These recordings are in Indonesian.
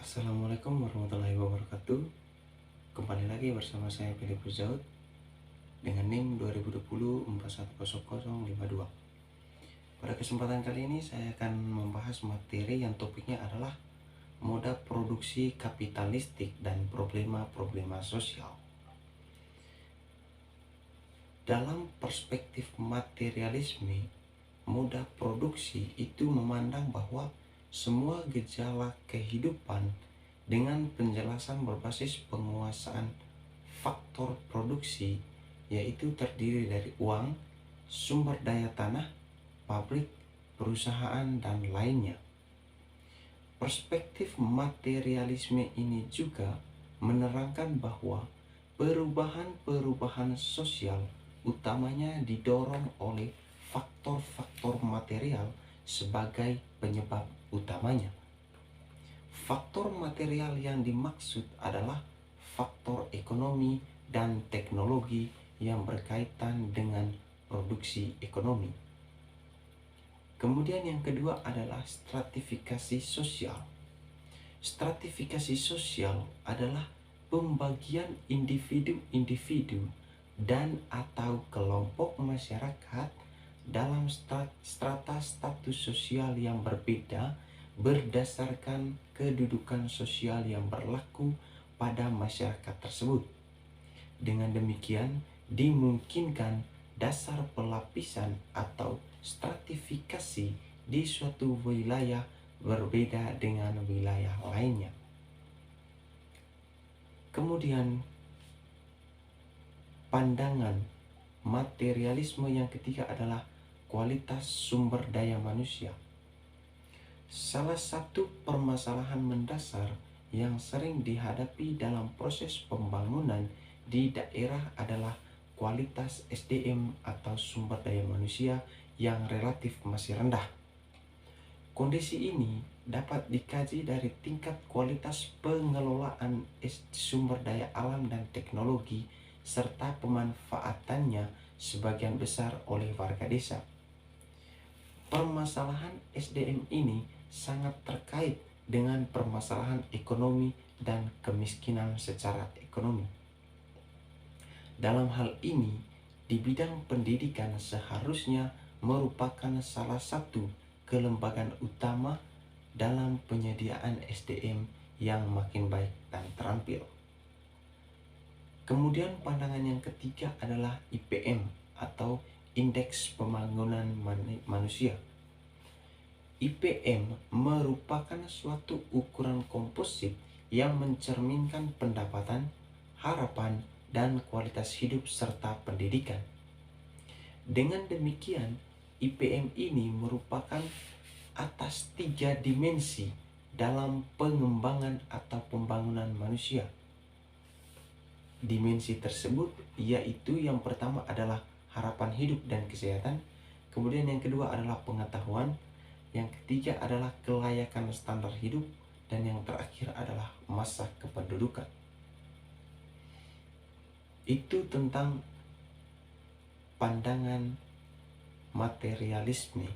Assalamualaikum warahmatullahi wabarakatuh. Kembali lagi bersama saya Philip Huzaud dengan NIM 2020410052. Pada kesempatan kali ini saya akan membahas materi yang topiknya adalah moda produksi kapitalistik dan problema-problema sosial. Dalam perspektif materialisme, moda produksi itu memandang bahwa semua gejala kehidupan dengan penjelasan berbasis penguasaan faktor produksi, yaitu terdiri dari uang, sumber daya tanah, pabrik, perusahaan, dan lainnya. Perspektif materialisme ini juga menerangkan bahwa perubahan-perubahan sosial utamanya didorong oleh faktor-faktor material sebagai penyebab utamanya. Faktor material yang dimaksud adalah faktor ekonomi dan teknologi yang berkaitan dengan produksi ekonomi. Kemudian yang kedua adalah stratifikasi sosial. Stratifikasi sosial adalah pembagian individu-individu dan atau kelompok masyarakat dalam strata status sosial yang berbeda berdasarkan kedudukan sosial yang berlaku pada masyarakat tersebut. Dengan demikian, dimungkinkan dasar pelapisan atau stratifikasi di suatu wilayah berbeda dengan wilayah lainnya. Kemudian, pandangan materialisme yang ketiga adalah kualitas sumber daya manusia. Salah satu permasalahan mendasar yang sering dihadapi dalam proses pembangunan di daerah adalah kualitas SDM atau sumber daya manusia yang relatif masih rendah. Kondisi ini dapat dikaji dari tingkat kualitas pengelolaan sumber daya alam dan teknologi serta pemanfaatannya sebagian besar oleh warga desa. Permasalahan SDM ini sangat terkait dengan permasalahan ekonomi dan kemiskinan secara ekonomi. Dalam hal ini, di bidang pendidikan seharusnya merupakan salah satu kelembagaan utama dalam penyediaan SDM yang makin baik dan terampil. Kemudian pandangan yang ketiga adalah IPM atau Indeks Pembangunan Manusia. IPM merupakan suatu ukuran komposit yang mencerminkan pendapatan, harapan, dan kualitas hidup serta pendidikan. Dengan demikian, IPM ini merupakan atas 3 dimensi dalam pengembangan atau pembangunan manusia. Dimensi tersebut yaitu yang pertama adalah harapan hidup dan kesehatan, kemudian yang kedua adalah pengetahuan, yang ketiga adalah kelayakan standar hidup, dan yang terakhir adalah masa kependudukan. Itu tentang pandangan materialisme.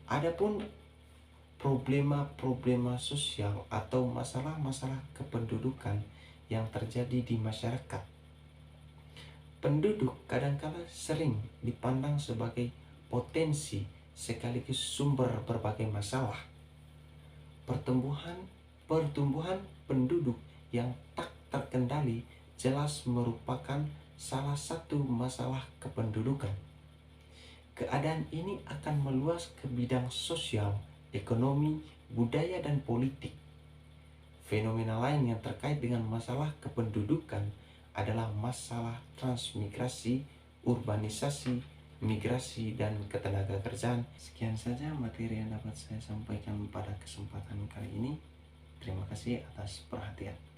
Adapun problema-problema sosial atau masalah-masalah kependudukan yang terjadi di masyarakat. Penduduk kadangkala sering dipandang sebagai potensi sekaligus sumber berbagai masalah. Pertumbuhan penduduk yang tak terkendali jelas merupakan salah satu masalah kependudukan. Keadaan ini akan meluas ke bidang sosial, ekonomi, budaya, dan politik. Fenomena lain yang terkait dengan masalah kependudukan adalah masalah transmigrasi, urbanisasi, migrasi, dan ketenagakerjaan. Sekian saja materi yang dapat saya sampaikan pada kesempatan kali ini. Terima kasih atas perhatian.